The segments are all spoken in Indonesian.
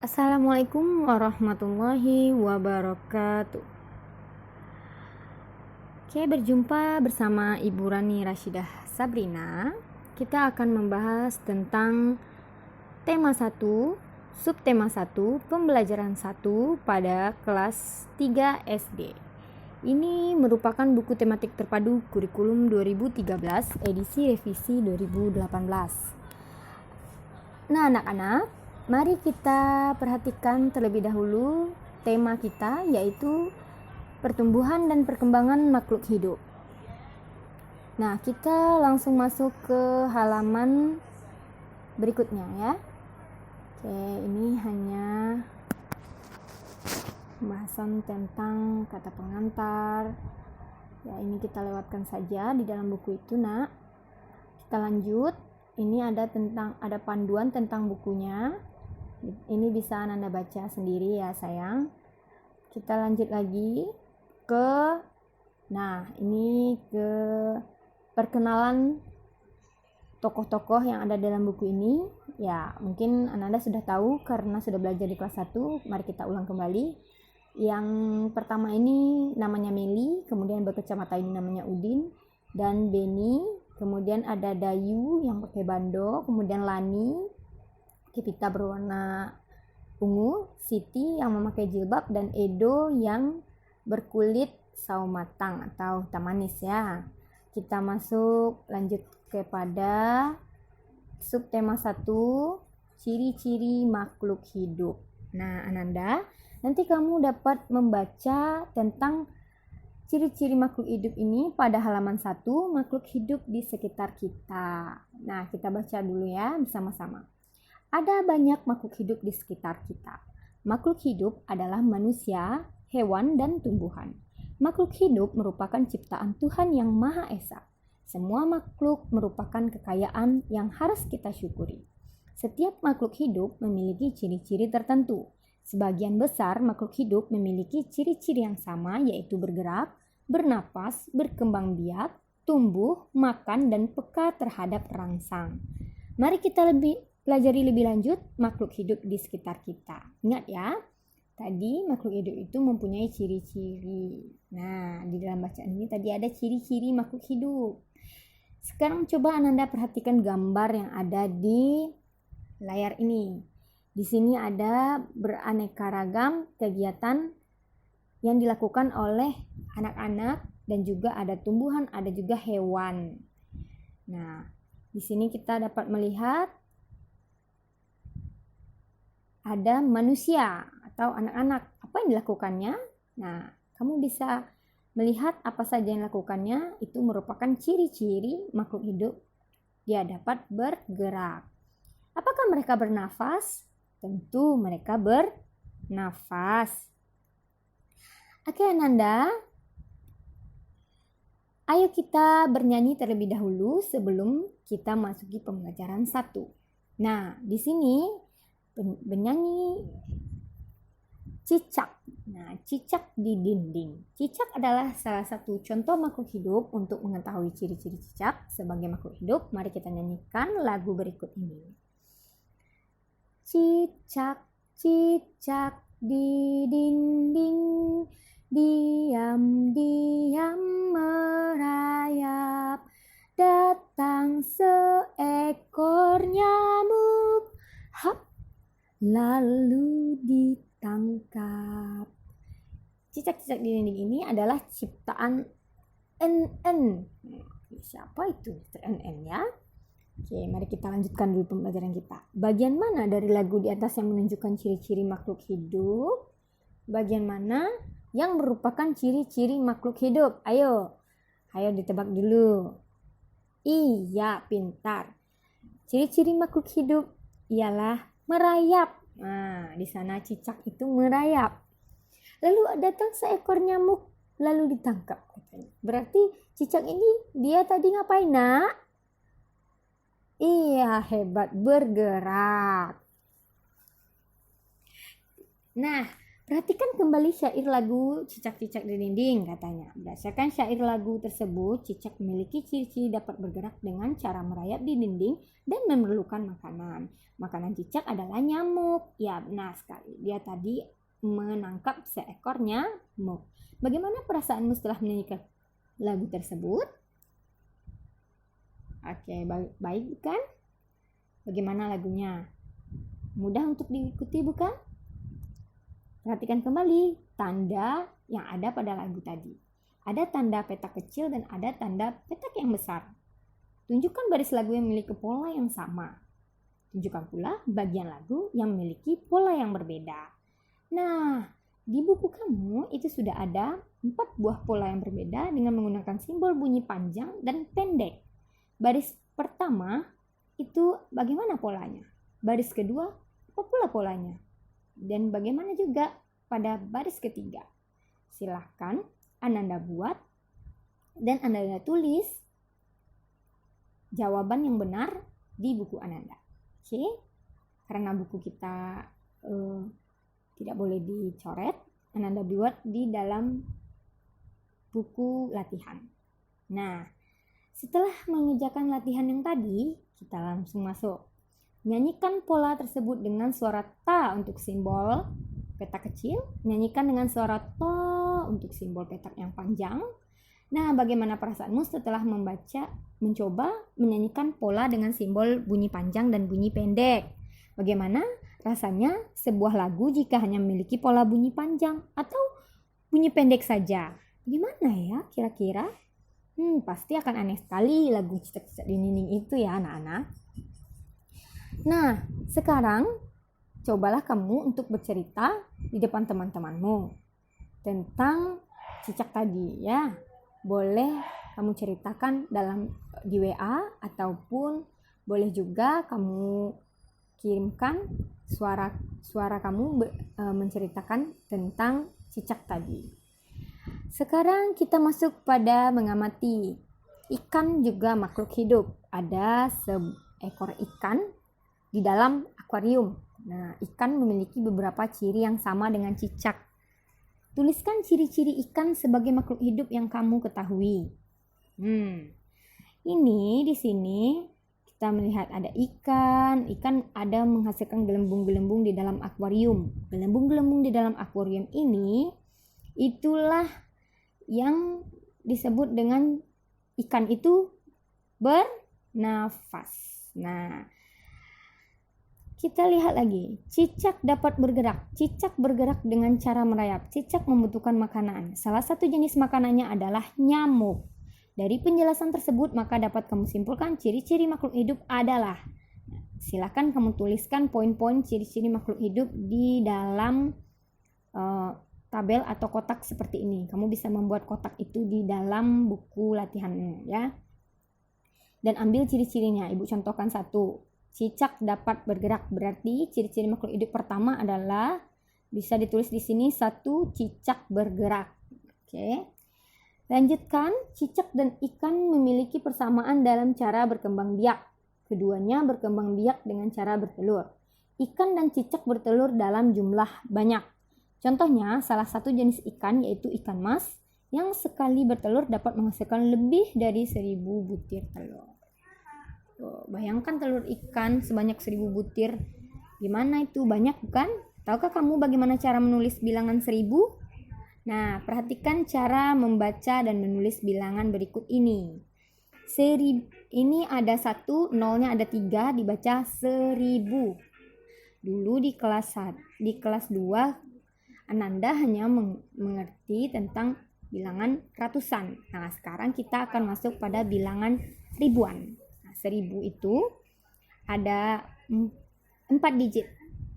Assalamualaikum warahmatullahi wabarakatuh. Oke, berjumpa bersama Ibu Rani Rashidah Sabrina. Kita akan membahas tentang tema 1, subtema 1, pembelajaran 1 pada kelas 3 SD. Ini merupakan buku tematik terpadu kurikulum 2013 edisi revisi 2018. Nah, anak-anak, mari kita perhatikan terlebih dahulu tema kita, yaitu pertumbuhan dan perkembangan makhluk hidup. Nah, kita langsung masuk ke halaman berikutnya ya. Oke, ini hanya pembahasan tentang kata pengantar. Ya, ini kita lewatkan saja di dalam buku itu, Nak. Kita lanjut. Ini ada panduan tentang bukunya. Ini bisa Anda baca sendiri ya, sayang. Kita lanjut lagi ini ke perkenalan tokoh-tokoh yang ada dalam buku ini. Ya, mungkin Anda sudah tahu karena sudah belajar di kelas 1. Mari kita ulang kembali. Yang pertama ini namanya Meli, kemudian berkacamata ini namanya Udin dan Beni, kemudian ada Dayu yang pakai bando, kemudian Lani, Kipita berwarna ungu, Siti yang memakai jilbab, dan Edo yang berkulit sawo matang atau tamanis ya. Kita lanjut kepada subtema 1, ciri-ciri makhluk hidup. Nah, Ananda, nanti kamu dapat membaca tentang ciri-ciri makhluk hidup ini pada halaman 1, makhluk hidup di sekitar kita. Nah, kita baca dulu ya bersama-sama. Ada banyak makhluk hidup di sekitar kita. Makhluk hidup adalah manusia, hewan, dan tumbuhan. Makhluk hidup merupakan ciptaan Tuhan yang Maha Esa. Semua makhluk merupakan kekayaan yang harus kita syukuri. Setiap makhluk hidup memiliki ciri-ciri tertentu. Sebagian besar makhluk hidup memiliki ciri-ciri yang sama, yaitu bergerak, bernapas, berkembang biak, tumbuh, makan, dan peka terhadap rangsang. Mari kita pelajari lebih lanjut makhluk hidup di sekitar kita. Ingat ya, tadi makhluk hidup itu mempunyai ciri-ciri. Nah, di dalam bacaan ini tadi ada ciri-ciri makhluk hidup. Sekarang coba Ananda perhatikan gambar yang ada di layar ini. Di sini ada beraneka ragam kegiatan yang dilakukan oleh anak-anak dan juga ada tumbuhan, ada juga hewan. Nah, di sini kita dapat melihat ada manusia atau anak-anak. Apa yang dilakukannya? Nah, kamu bisa melihat apa saja yang dilakukannya. Itu merupakan ciri-ciri makhluk hidup. Dia dapat bergerak. Apakah mereka bernafas? Tentu mereka bernafas. Oke, Ananda. Ayo kita bernyanyi terlebih dahulu sebelum kita masuki pembelajaran 1. Nah, di sini bernyanyi cicak. Nah, cicak di dinding. Cicak adalah salah satu contoh makhluk hidup. Untuk mengetahui ciri-ciri cicak sebagai makhluk hidup, mari kita nyanyikan lagu berikut ini. Cicak, cicak di dinding, diam-diam merayap. Datang seekor nyamuk, hap, lalu ditangkap. Cicak-cicak di dinding ini adalah ciptaan NN. Siapa itu NN ya? Oke, mari kita lanjutkan dulu pembelajaran kita. Bagian mana dari lagu di atas yang menunjukkan ciri-ciri makhluk hidup? Bagian mana yang merupakan ciri-ciri makhluk hidup? Ayo ditebak dulu. Iya, pintar. Ciri-ciri makhluk hidup ialah merayap. Nah, di sana cicak itu merayap. Lalu datang seekor nyamuk, lalu ditangkap. Berarti cicak ini dia tadi ngapain, Nak? Iya, hebat, bergerak. Nah, Perhatikan kembali syair lagu Cicak-cicak di dinding, katanya. Berdasarkan syair lagu tersebut, cicak memiliki ciri-ciri dapat bergerak dengan cara merayap di dinding dan memerlukan makanan. Makanan cicak adalah nyamuk. Ya, benar sekali. Dia tadi menangkap seekor nyamuk. Bagaimana perasaanmu setelah menyanyikan lagu tersebut? Oke, baik bukan? Bagaimana lagunya? Mudah untuk diikuti bukan? Perhatikan kembali tanda yang ada pada lagu tadi. Ada tanda petak kecil dan ada tanda petak yang besar. Tunjukkan baris lagu yang memiliki pola yang sama. Tunjukkan pula bagian lagu yang memiliki pola yang berbeda. Nah, di buku kamu itu sudah ada 4 buah pola yang berbeda dengan menggunakan simbol bunyi panjang dan pendek. Baris pertama itu bagaimana polanya? Baris kedua, apa pula polanya? Dan bagaimana juga pada baris ketiga? Silahkan Ananda buat dan Ananda tulis jawaban yang benar di buku Ananda. Oke? Karena buku kita tidak boleh dicoret, Ananda buat di dalam buku latihan. Nah, setelah mengerjakan latihan yang tadi, kita langsung masuk. Nyanyikan pola tersebut dengan suara ta untuk simbol petak kecil. Nyanyikan dengan suara to untuk simbol petak yang panjang. Nah, bagaimana perasaanmu setelah mencoba menyanyikan pola dengan simbol bunyi panjang dan bunyi pendek? Bagaimana rasanya sebuah lagu jika hanya memiliki pola bunyi panjang atau bunyi pendek saja? Gimana ya kira-kira? Pasti akan aneh sekali lagu Cicak-cicak di dinding itu ya anak-anak. Nah, sekarang cobalah kamu untuk bercerita di depan teman-temanmu tentang cicak tadi ya. Boleh kamu ceritakan di WA ataupun boleh juga kamu kirimkan suara kamu menceritakan tentang cicak tadi. Sekarang kita masuk pada mengamati. Ikan juga makhluk hidup. Ada seekor ikan di dalam akuarium. Nah, ikan memiliki beberapa ciri yang sama dengan cicak. Tuliskan ciri-ciri ikan sebagai makhluk hidup yang kamu ketahui. Ini di sini kita melihat ada ikan ada menghasilkan gelembung-gelembung di dalam akuarium. Gelembung-gelembung di dalam akuarium ini itulah yang disebut dengan ikan itu bernafas. Nah, kita lihat lagi, cicak dapat bergerak. Cicak bergerak dengan cara merayap. Cicak membutuhkan makanan. Salah satu jenis makanannya adalah nyamuk. Dari penjelasan tersebut, maka dapat kamu simpulkan ciri-ciri makhluk hidup adalah. Silakan kamu tuliskan poin-poin ciri-ciri makhluk hidup di dalam tabel atau kotak seperti ini. Kamu bisa membuat kotak itu di dalam buku latihannya ya. Dan ambil ciri-cirinya. Ibu contohkan satu. Cicak dapat bergerak, berarti ciri-ciri makhluk hidup pertama adalah bisa ditulis di sini 1, cicak bergerak. Oke. Lanjutkan, cicak dan ikan memiliki persamaan dalam cara berkembang biak. Keduanya berkembang biak dengan cara bertelur. Ikan dan cicak bertelur dalam jumlah banyak. Contohnya, salah satu jenis ikan yaitu ikan mas yang sekali bertelur dapat menghasilkan lebih dari 1000 butir telur. Bayangkan telur ikan sebanyak 1000 butir. Gimana itu? Banyak bukan? Tahukah kamu bagaimana cara menulis bilangan 1000? Nah, perhatikan cara membaca dan menulis bilangan berikut ini. Ini ada 1, nolnya ada 3, dibaca 1000. Dulu di kelas 2, Ananda hanya mengerti tentang bilangan ratusan. Nah, sekarang kita akan masuk pada bilangan ribuan. 1000 itu ada 4 digit.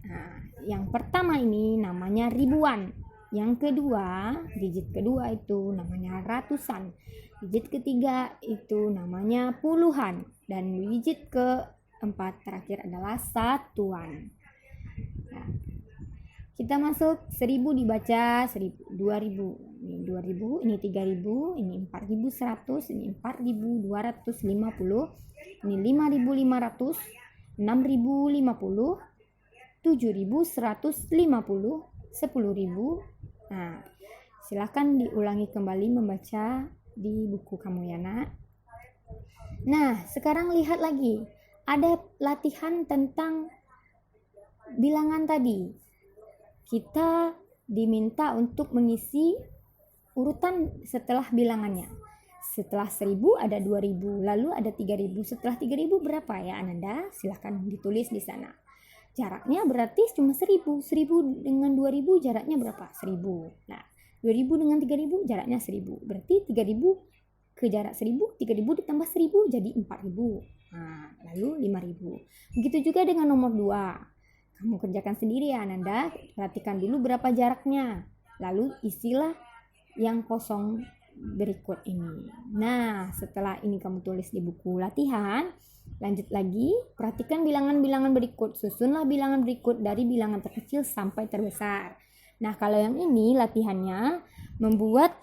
Nah, yang pertama ini namanya ribuan. Yang kedua, digit kedua itu namanya ratusan. Digit ketiga itu namanya puluhan. Dan digit keempat terakhir adalah satuan. Nah, kita masuk 1000 dibaca 2000. Ini 2000, ini 3000, ini 4100, ini 4250. Ini 5.500, 6.050, 7.150, 10.000. Nah, silakan diulangi kembali membaca di buku kamu ya nak. Nah, sekarang lihat lagi. Ada latihan tentang bilangan tadi. Kita diminta untuk mengisi urutan setelah bilangannya. Setelah 1.000 ada 2.000, lalu ada 3.000. Setelah 3.000 berapa ya Ananda? Silahkan ditulis di sana. Jaraknya berarti cuma 1.000. 1.000 dengan 2.000 jaraknya berapa? 1.000. Nah, 2.000 dengan 3.000 jaraknya 1.000. Berarti 3.000 ke jarak 1.000, 3.000 ditambah 1.000 jadi 4.000. Nah, lalu 5.000. Begitu juga dengan nomor 2. Kamu kerjakan sendiri ya Ananda. Perhatikan dulu berapa jaraknya. Lalu isilah yang kosong berikut ini. Nah, setelah ini kamu tulis di buku latihan. Lanjut lagi, perhatikan bilangan-bilangan berikut. Susunlah bilangan berikut dari bilangan terkecil sampai terbesar. Nah, kalau yang ini latihannya membuat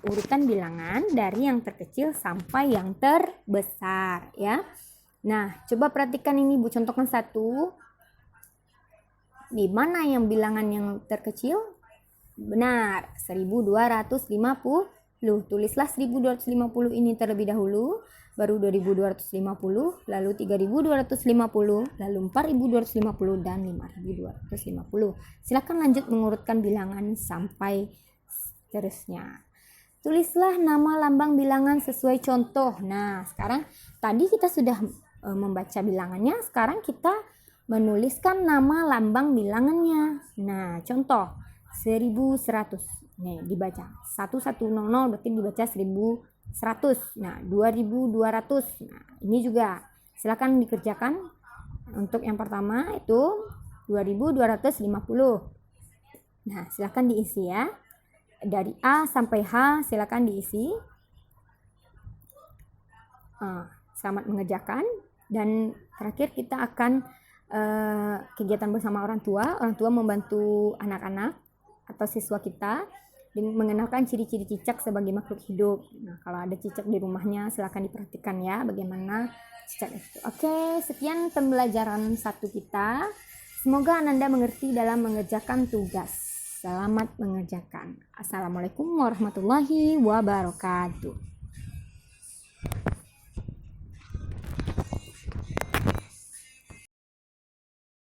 urutan bilangan dari yang terkecil sampai yang terbesar ya. Nah, coba perhatikan ini Bu, contohkan satu. Di mana yang bilangan yang terkecil? Benar, 1250. Tulislah 1250 ini terlebih dahulu, baru 2250, lalu 3250, lalu 4250 dan 5250. Silakan lanjut mengurutkan bilangan sampai seterusnya. Tulislah nama lambang bilangan sesuai contoh. Nah, sekarang tadi kita sudah membaca bilangannya, sekarang kita menuliskan nama lambang bilangannya. Nah, contoh 1100. Nih, dibaca 1100 berarti dibaca 1100. Nah, 2200. Nah, ini juga silakan dikerjakan. Untuk yang pertama itu 2250. Nah, silakan diisi ya. Dari A sampai H silakan diisi. Selamat mengerjakan. Dan terakhir kita akan kegiatan bersama orang tua membantu anak-anak atau siswa kita dengan mengenalkan ciri-ciri cicak sebagai makhluk hidup. Nah, kalau ada cicak di rumahnya silakan diperhatikan ya bagaimana cicak itu. Oke, sekian pembelajaran 1 kita. Semoga Ananda mengerti dalam mengerjakan tugas. Selamat mengerjakan. Assalamualaikum warahmatullahi wabarakatuh.